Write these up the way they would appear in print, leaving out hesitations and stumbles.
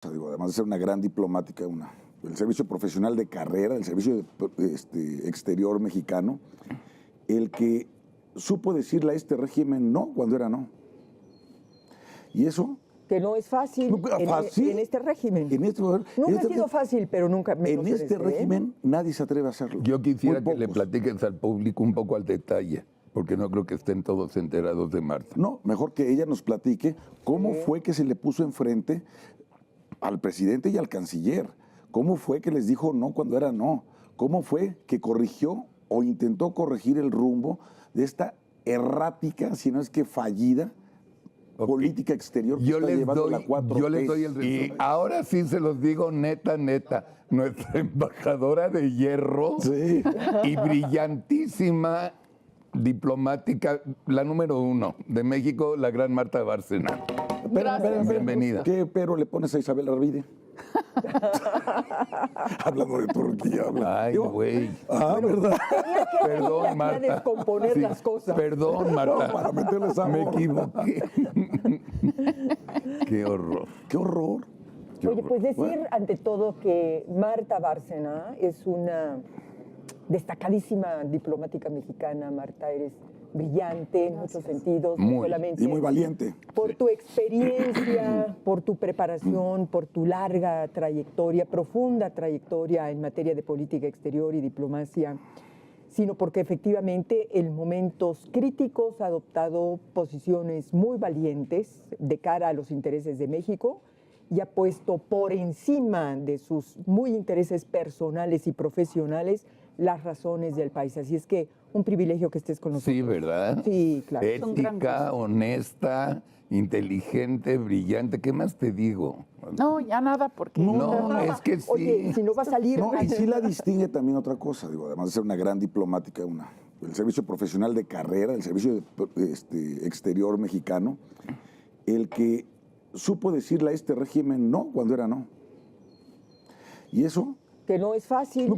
Digo, además de ser una gran diplomática, el servicio profesional de carrera, el servicio exterior mexicano, el que supo decirle a este régimen no cuando era no. Y eso... Que no es fácil, en este régimen. Nunca ha sido fácil, pero nunca menos en este régimen nadie se atreve a hacerlo. Yo quisiera que le platiques al público un poco al detalle, porque no creo que estén todos enterados de Marta. No, mejor que ella nos platique cómo fue que se le puso enfrente al presidente y al canciller. ¿Cómo fue que les dijo no cuando era no? ¿Cómo fue que corrigió o intentó corregir el rumbo de esta errática, si no es que fallida, política exterior que yo está les llevando doy, la 4T? Yo les doy el resumen. Y ahora sí se los digo neta, nuestra embajadora de hierro y brillantísima diplomática, la número 1 de México, la gran Marta Bárcena. Bienvenida. ¿Qué pero le pones a Isabel Arvide? Hablando de Turquía. Ay, güey. ¿Verdad? Perdón, Marta. Descomponer las cosas. Perdón, Marta. No, para meterle sabor. Me equivoqué. Qué horror. Qué horror. Oye, pues decir ante todo que Marta Bárcena es una destacadísima diplomática mexicana. Marta, eres brillante en muchos sentidos, no solamente y muy valiente. Por tu experiencia, por tu preparación, por tu larga trayectoria, profunda trayectoria en materia de política exterior y diplomacia, sino porque efectivamente en momentos críticos ha adoptado posiciones muy valientes de cara a los intereses de México y ha puesto por encima de sus muy intereses personales y profesionales las razones del país. Así es que un privilegio que estés con nosotros. Sí, ¿verdad? Sí, claro. Ética, honesta, inteligente, brillante. ¿Qué más te digo? No, ya nada, porque... No, es que sí. Oye, si no va a salir... No, y sí la distingue también otra cosa, digo, además de ser una gran diplomática, el servicio profesional de carrera, el servicio exterior mexicano, el que supo decirle a este régimen no cuando era no. Y eso... Que no es fácil,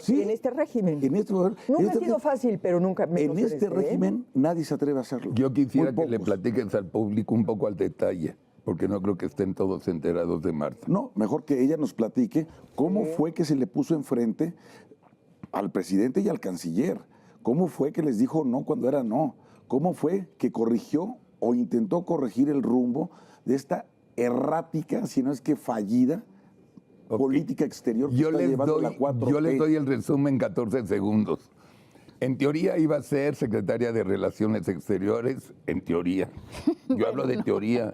en este régimen. Nunca ha sido fácil, pero nunca menos en este régimen nadie se atreve a hacerlo. Yo quisiera que le platiques al público un poco al detalle, porque no creo que estén todos enterados de Marta. No, mejor que ella nos platique cómo fue que se le puso enfrente al presidente y al canciller. ¿Cómo fue que les dijo no cuando era no? ¿Cómo fue que corrigió o intentó corregir el rumbo de esta errática, si no es que fallida, política exterior que está llevando la 4T? Yo les doy el resumen en 14 segundos. En teoría iba a ser secretaria de Relaciones Exteriores, en teoría. Yo hablo de teoría,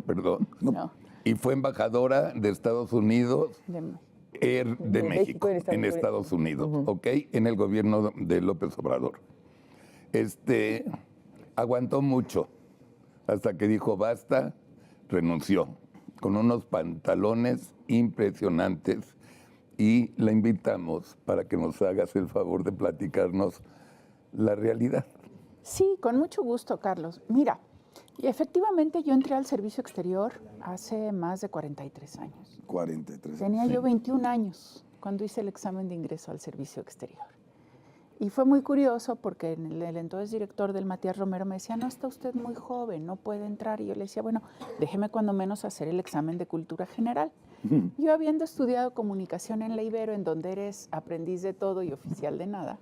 perdón. No. Y fue embajadora de Estados Unidos, de México, en Estados Unidos, ¿ok? En el gobierno de López Obrador. Aguantó mucho, hasta que dijo basta, renunció, con unos pantalones impresionantes, y la invitamos para que nos hagas el favor de platicarnos la realidad. Sí, con mucho gusto, Carlos. Mira, y efectivamente yo entré al servicio exterior hace más de 43 años. 43. Tenía yo 21 años cuando hice el examen de ingreso al servicio exterior. Y fue muy curioso porque el entonces director del Matías Romero me decía, no, está usted muy joven, no puede entrar. Y yo le decía, bueno, déjeme cuando menos hacer el examen de cultura general. Yo habiendo estudiado comunicación en la Ibero, en donde eres aprendiz de todo y oficial de nada,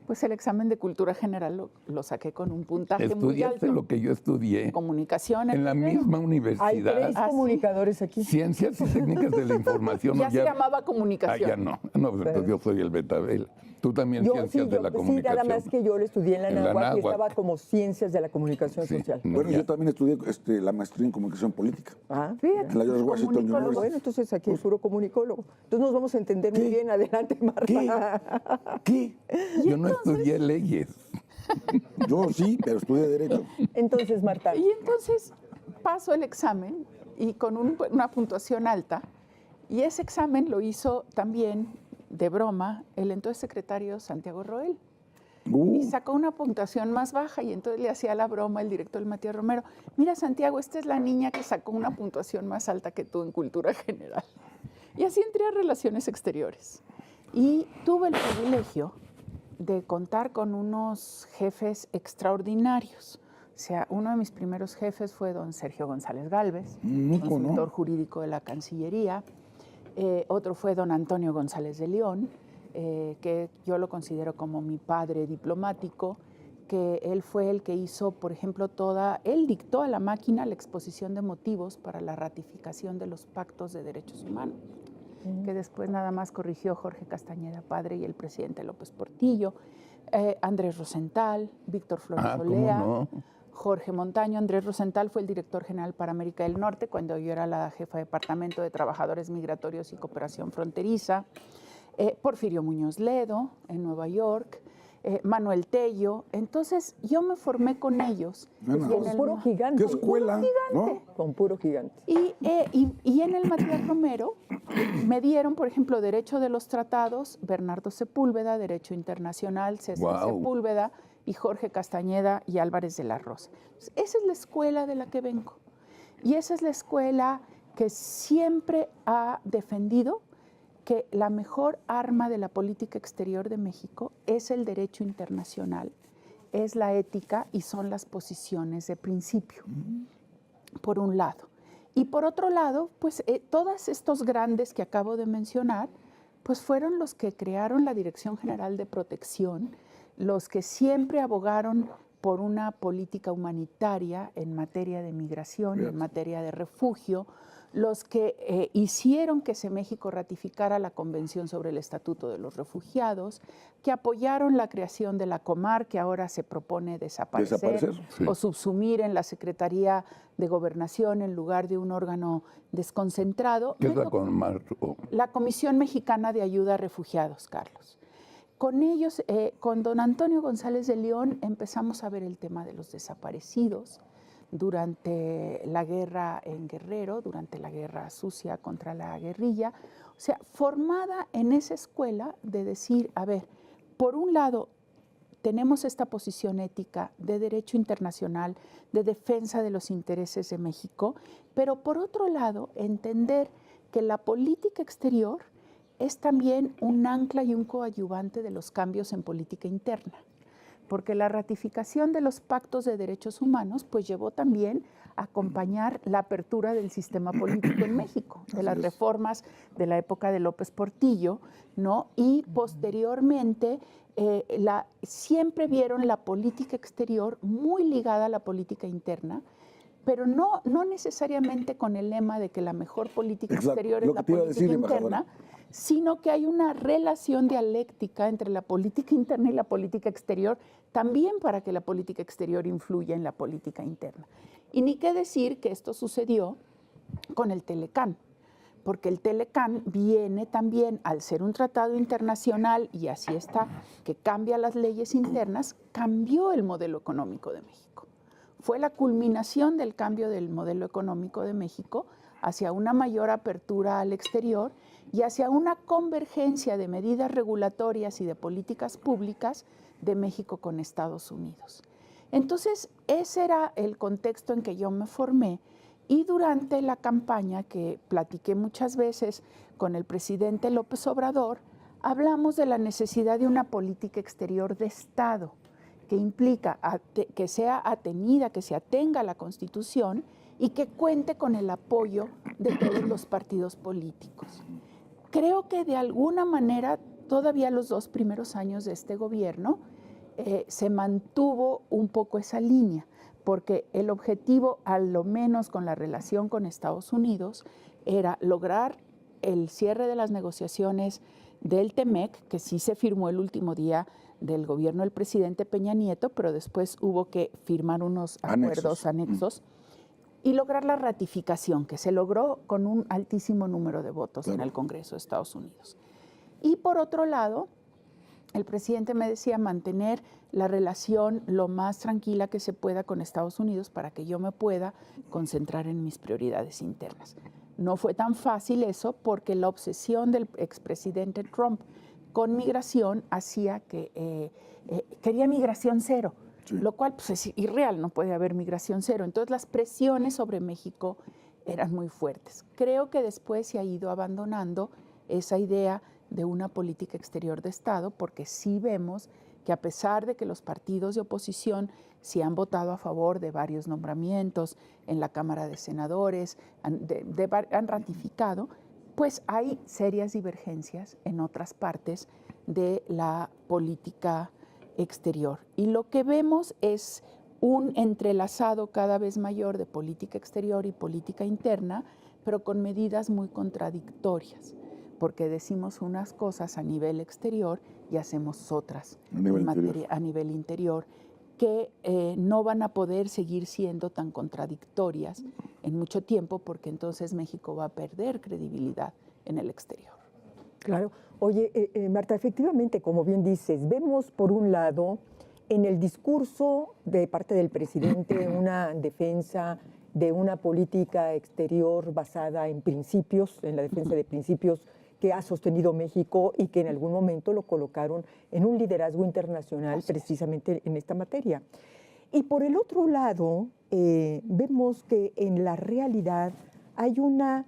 pues el examen de cultura general lo saqué con un puntaje muy alto. Estudiaste lo que yo estudié. Comunicación en la misma universidad. Hay 3 comunicadores aquí. Ciencias y técnicas de la información. Ya se llamaba comunicación. Ya no. No, pues yo soy el Betabel. Tú también ciencias de la comunicación. Sí, nada más que yo lo estudié en la Náhuatl y estaba como ciencias de la comunicación social. Bueno, yo también estudié la maestría en comunicación política. Fíjate. En la George Washington University. Bueno, entonces aquí es puro comunicólogo. Entonces nos vamos a entender muy bien. Adelante, Marta. ¿Qué? Yo no estudié leyes. Yo sí, pero estudié Derecho. Entonces, Marta. Y entonces paso el examen y con una puntuación alta. Y ese examen lo hizo también, de broma, el entonces secretario Santiago Roel. Y sacó una puntuación más baja y entonces le hacía la broma el director Matías Romero. Mira, Santiago, esta es la niña que sacó una puntuación más alta que tú en cultura general. Y así entré a Relaciones Exteriores. Y tuve el privilegio de contar con unos jefes extraordinarios. O sea, uno de mis primeros jefes fue don Sergio González Gálvez, ¿Cómo consultor no? jurídico de la Cancillería. Otro fue don Antonio González de León, que yo lo considero como mi padre diplomático, que él fue el que hizo, por ejemplo, él dictó a la máquina la exposición de motivos para la ratificación de los pactos de derechos humanos, que después nada más corrigió Jorge Castañeda Padre y el presidente López Portillo. Andrés Rosenthal, Víctor Flores Olea, ¿cómo no? Jorge Montaño. Andrés Rosenthal fue el director general para América del Norte cuando yo era la jefa de Departamento de Trabajadores Migratorios y Cooperación Fronteriza. Porfirio Muñoz Ledo en Nueva York. Manuel Tello. Entonces yo me formé con ellos. Bueno, Con puro gigante. ¿qué escuela? ¿No? Con puro gigante. Y en el Matías Romero me dieron, por ejemplo, Derecho de los Tratados, Bernardo Sepúlveda, Derecho Internacional, César Guau. Sepúlveda y Jorge Castañeda y Álvarez de la Rosa. Esa es la escuela de la que vengo. Y esa es la escuela que siempre ha defendido que la mejor arma de la política exterior de México es el derecho internacional, es la ética y son las posiciones de principio, por un lado. Y por otro lado, pues todos estos grandes que acabo de mencionar, pues fueron los que crearon la Dirección General de Protección, los que siempre abogaron por una política humanitaria en materia de migración, en materia de refugio, los que hicieron que México ratificara la Convención sobre el Estatuto de los Refugiados, que apoyaron la creación de la Comar, que ahora se propone desaparecer Sí. o subsumir en la Secretaría de Gobernación en lugar de un órgano desconcentrado. ¿Qué es la Comar? La Comisión Mexicana de Ayuda a Refugiados, Carlos. Con ellos, con don Antonio González de León, empezamos a ver el tema de los desaparecidos durante la guerra en Guerrero, durante la guerra sucia contra la guerrilla. O sea, formada en esa escuela de decir, a ver, por un lado, tenemos esta posición ética de derecho internacional, de defensa de los intereses de México, pero por otro lado, entender que la política exterior es también un ancla y un coadyuvante de los cambios en política interna, porque la ratificación de los pactos de derechos humanos pues llevó también a acompañar la apertura del sistema político en México, de las reformas de la época de López Portillo, ¿no? Y posteriormente siempre vieron la política exterior muy ligada a la política interna, pero no necesariamente con el lema de que la mejor política exterior es la política interna, sino que hay una relación dialéctica entre la política interna y la política exterior, también para que la política exterior influya en la política interna. Y ni qué decir que esto sucedió con el Telecán, porque el Telecán viene también, al ser un tratado internacional, y así está, que cambia las leyes internas, cambió el modelo económico de México. Fue la culminación del cambio del modelo económico de México hacia una mayor apertura al exterior y hacia una convergencia de medidas regulatorias y de políticas públicas de México con Estados Unidos. Entonces, ese era el contexto en que yo me formé, y durante la campaña que platiqué muchas veces con el presidente López Obrador, hablamos de la necesidad de una política exterior de Estado, que implica que sea atenida, que se atenga a la Constitución y que cuente con el apoyo de todos los partidos políticos. Creo que de alguna manera, todavía los 2 primeros años de este gobierno, se mantuvo un poco esa línea, porque el objetivo, a lo menos con la relación con Estados Unidos, era lograr el cierre de las negociaciones del TEMEC, que sí se firmó el último día del gobierno del presidente Peña Nieto, pero después hubo que firmar unos acuerdos anexos y lograr la ratificación, que se logró con un altísimo número de votos en el Congreso de Estados Unidos. Y por otro lado, el presidente me decía mantener la relación lo más tranquila que se pueda con Estados Unidos para que yo me pueda concentrar en mis prioridades internas. No fue tan fácil eso, porque la obsesión del expresidente Trump con migración hacía que quería migración cero, lo cual pues, es irreal, no puede haber migración cero. Entonces las presiones sobre México eran muy fuertes. Creo que después se ha ido abandonando esa idea de una política exterior de Estado, porque sí vemos que a pesar de que los partidos de oposición sí han votado a favor de varios nombramientos en la Cámara de Senadores, han ratificado, pues hay serias divergencias en otras partes de la política exterior. Y lo que vemos es un entrelazado cada vez mayor de política exterior y política interna, pero con medidas muy contradictorias, porque decimos unas cosas a nivel exterior y hacemos otras a nivel interior, que no van a poder seguir siendo tan contradictorias en mucho tiempo, porque entonces México va a perder credibilidad en el exterior. Claro. Oye, Marta, efectivamente, como bien dices, vemos por un lado en el discurso de parte del presidente una defensa de una política exterior basada en principios, en la defensa de principios que ha sostenido México y que en algún momento lo colocaron en un liderazgo internacional precisamente en esta materia. Y por el otro lado, vemos que en la realidad hay una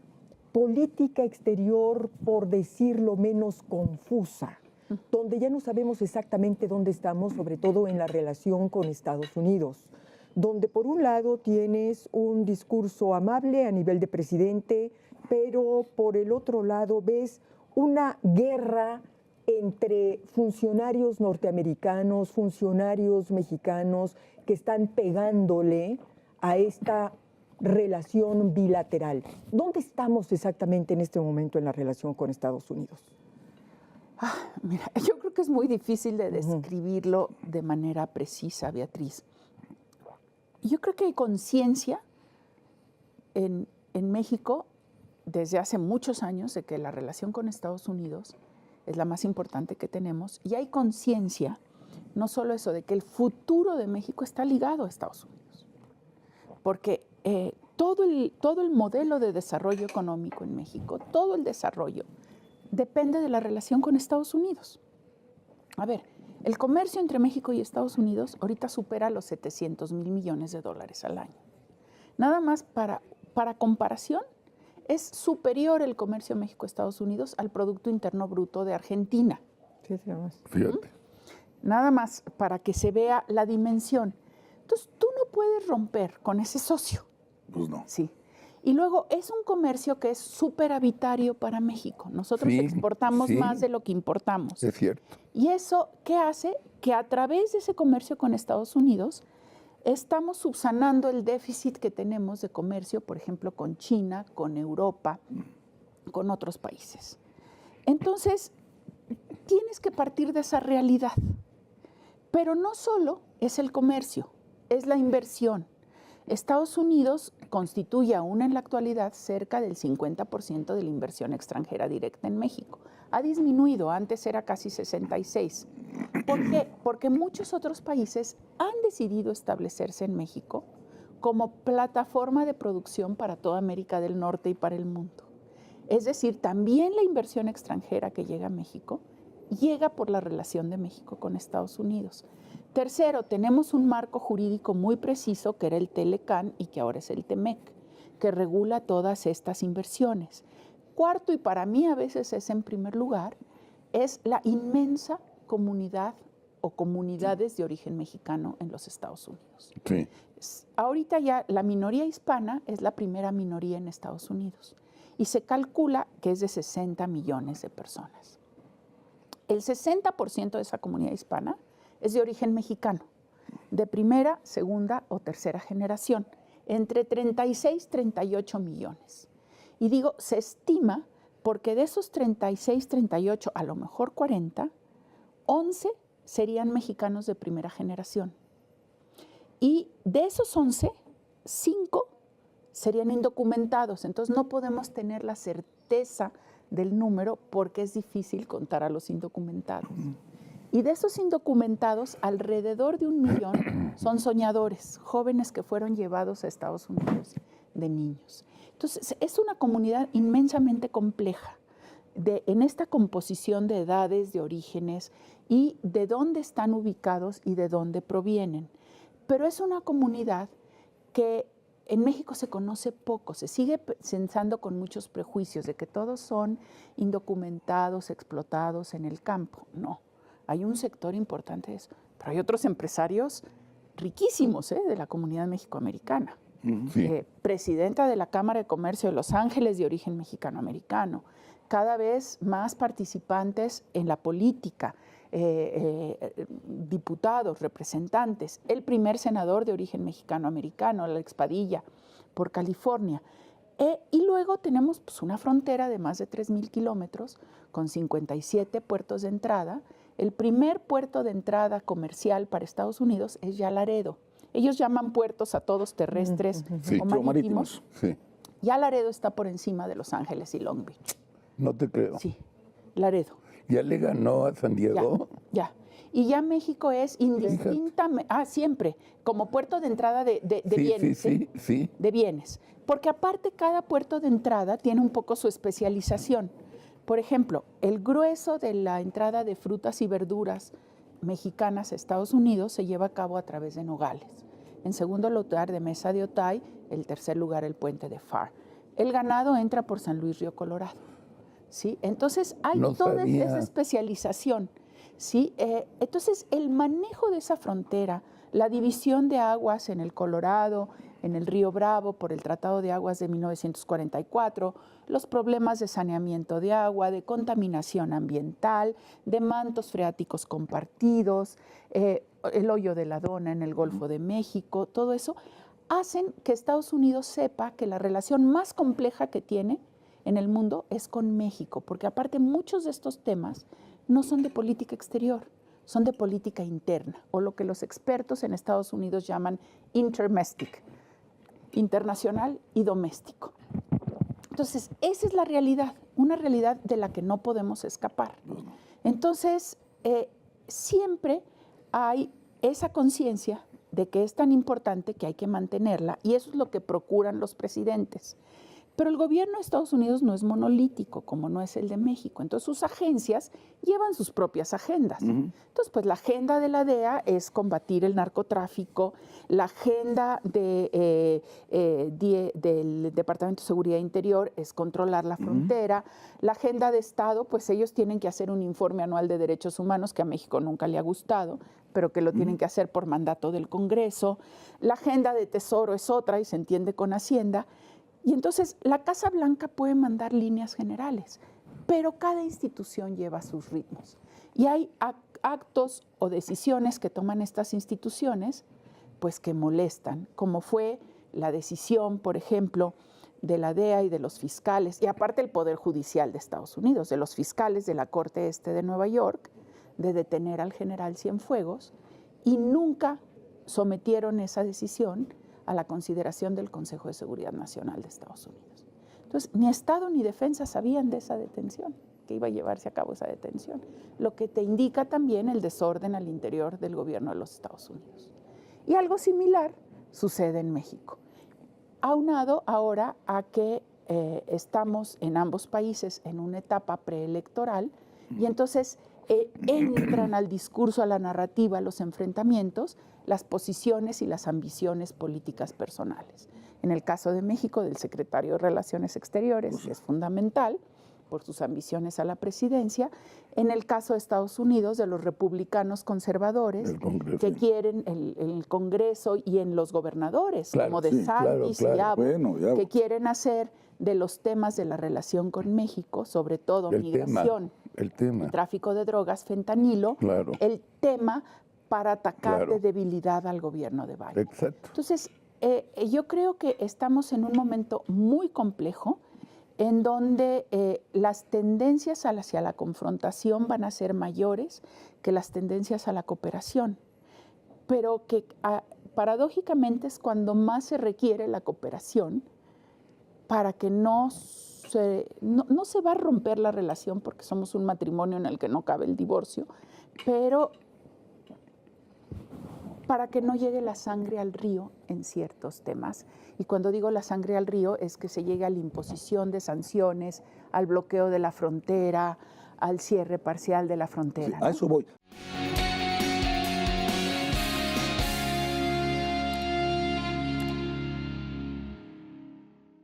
política exterior, por decirlo menos, confusa, donde ya no sabemos exactamente dónde estamos, sobre todo en la relación con Estados Unidos, donde por un lado tienes un discurso amable a nivel de presidente, pero por el otro lado ves una guerra entre funcionarios norteamericanos, funcionarios mexicanos que están pegándole a esta relación bilateral. ¿Dónde estamos exactamente en este momento en la relación con Estados Unidos? Mira, yo creo que es muy difícil de describirlo de manera precisa, Beatriz. Yo creo que hay conciencia en México desde hace muchos años de que la relación con Estados Unidos es la más importante que tenemos, y hay conciencia, no solo eso, de que el futuro de México está ligado a Estados Unidos, porque todo el modelo de desarrollo económico en México, todo el desarrollo, depende de la relación con Estados Unidos. A ver, el comercio entre México y Estados Unidos ahorita supera los 700,000 millones de dólares al año. Nada más para comparación, es superior el comercio México-Estados Unidos al Producto Interno Bruto de Argentina. Sí, sí, más. Fíjate. Nada más para que se vea la dimensión. Entonces, tú no puedes romper con ese socio. Pues no. Sí. Y luego es un comercio que es superavitario para México. Nosotros exportamos más de lo que importamos. Es cierto. ¿Y eso qué hace? Que a través de ese comercio con Estados Unidos estamos subsanando el déficit que tenemos de comercio, por ejemplo, con China, con Europa, con otros países. Entonces, tienes que partir de esa realidad. Pero no solo es el comercio, es la inversión. Estados Unidos constituye aún en la actualidad cerca del 50% de la inversión extranjera directa en México. Ha disminuido, antes era casi 66%. ¿Por qué? Porque muchos otros países han decidido establecerse en México como plataforma de producción para toda América del Norte y para el mundo. Es decir, también la inversión extranjera que llega a México llega por la relación de México con Estados Unidos. Tercero, tenemos un marco jurídico muy preciso, que era el Telecán y que ahora es el Temec, que regula todas estas inversiones. Cuarto, y para mí a veces es en primer lugar, es la inmensa comunidad o comunidades de origen mexicano en los Estados Unidos. Sí. Ahorita ya la minoría hispana es la primera minoría en Estados Unidos y se calcula que es de 60 millones de personas. El 60% de esa comunidad hispana es de origen mexicano, de primera, segunda o tercera generación, entre 36 y 38 millones. Y digo, se estima porque de esos 36, 38, a lo mejor 40, 11 serían mexicanos de primera generación. Y de esos 11, 5 serían indocumentados. Entonces no podemos tener la certeza del número porque es difícil contar a los indocumentados. Y de esos indocumentados, alrededor de 1 millón son soñadores, jóvenes que fueron llevados a Estados Unidos de niños. Entonces, es una comunidad inmensamente compleja en esta composición de edades, de orígenes y de dónde están ubicados y de dónde provienen. Pero es una comunidad que en México se conoce poco, se sigue pensando con muchos prejuicios de que todos son indocumentados, explotados en el campo. No. hay un sector importante de eso. Pero hay otros empresarios riquísimos de la comunidad mexicoamericana. Sí. Presidenta de la Cámara de Comercio de Los Ángeles de origen mexicano-americano, cada vez más participantes en la política, diputados, representantes, el primer senador de origen mexicano-americano, Alex Padilla, por California. Y luego tenemos pues, una frontera de más de 3,000 kilómetros con 57 puertos de entrada. El primer puerto de entrada comercial para Estados Unidos es ya Laredo. Ellos llaman puertos a todos terrestres o marítimos. Sí. Ya Laredo está por encima de Los Ángeles y Long Beach. No te creo. Sí, Laredo. ¿Ya le ganó a San Diego? Ya. Y ya México es indistintamente, siempre, como puerto de entrada de bienes. Sí. De bienes. Porque aparte cada puerto de entrada tiene un poco su especialización. Por ejemplo, el grueso de la entrada de frutas y verduras mexicanas a Estados Unidos se lleva a cabo a través de Nogales. En segundo lugar, de Mesa de Otay. El tercer lugar, el puente de Pharr. El ganado entra por San Luis Río Colorado. ¿Sí? Entonces hay toda esa especialización. ¿Sí? Entonces el manejo de esa frontera, la división de aguas en el Colorado, en el río Bravo por el Tratado de Aguas de 1944, los problemas de saneamiento de agua, de contaminación ambiental, de mantos freáticos compartidos, el hoyo de la Dona en el Golfo de México, todo eso hacen que Estados Unidos sepa que la relación más compleja que tiene en el mundo es con México, porque aparte muchos de estos temas no son de política exterior, son de política interna, o lo que los expertos en Estados Unidos llaman intermestic, internacional y doméstico. Entonces, esa es la realidad, una realidad de la que no podemos escapar. Entonces, siempre hay esa conciencia de que es tan importante que hay que mantenerla, y eso es lo que procuran los presidentes. Pero el gobierno de Estados Unidos no es monolítico, como no es el de México. Entonces, sus agencias llevan sus propias agendas. Entonces, pues la agenda de la DEA es combatir el narcotráfico, la agenda del Departamento de Seguridad Interior es controlar la frontera, la agenda de Estado, pues ellos tienen que hacer un informe anual de derechos humanos que a México nunca le ha gustado, pero que lo tienen que hacer por mandato del Congreso. La agenda de Tesoro es otra y se entiende con Hacienda. Y entonces la Casa Blanca puede mandar líneas generales, pero cada institución lleva sus ritmos. Y hay actos o decisiones que toman estas instituciones, pues que molestan, como fue la decisión, por ejemplo, de la DEA y de los fiscales, y aparte el Poder Judicial de Estados Unidos, de los fiscales de la Corte Este de Nueva York, de detener al general Cienfuegos, y nunca sometieron esa decisión a la consideración del Consejo de Seguridad Nacional de Estados Unidos. Entonces, ni Estado ni Defensa sabían de esa detención, que iba a llevarse a cabo esa detención, lo que te indica también el desorden al interior del gobierno de los Estados Unidos. Y algo similar sucede en México, aunado ahora a que estamos en ambos países en una etapa preelectoral, y entonces entran al discurso, a la narrativa, a los enfrentamientos, las posiciones y las ambiciones políticas personales. En el caso de México, del secretario de Relaciones Exteriores, que es fundamental por sus ambiciones a la presidencia. En el caso de Estados Unidos, de los republicanos conservadores, que quieren el Congreso, y en los gobernadores, como DeSantis y Abbott, que quieren hacer de los temas de la relación con México, sobre todo migración, el tráfico de drogas, fentanilo, el tema para atacar de debilidad al gobierno de Biden. Exacto. Entonces, yo creo que estamos en un momento muy complejo en donde las tendencias hacia la confrontación van a ser mayores que las tendencias a la cooperación, pero que paradójicamente es cuando más se requiere la cooperación para que no se va a romper la relación, porque somos un matrimonio en el que no cabe el divorcio, pero para que no llegue la sangre al río en ciertos temas. Y cuando digo la sangre al río es que se llegue a la imposición de sanciones, al bloqueo de la frontera, al cierre parcial de la frontera. Sí, a eso voy.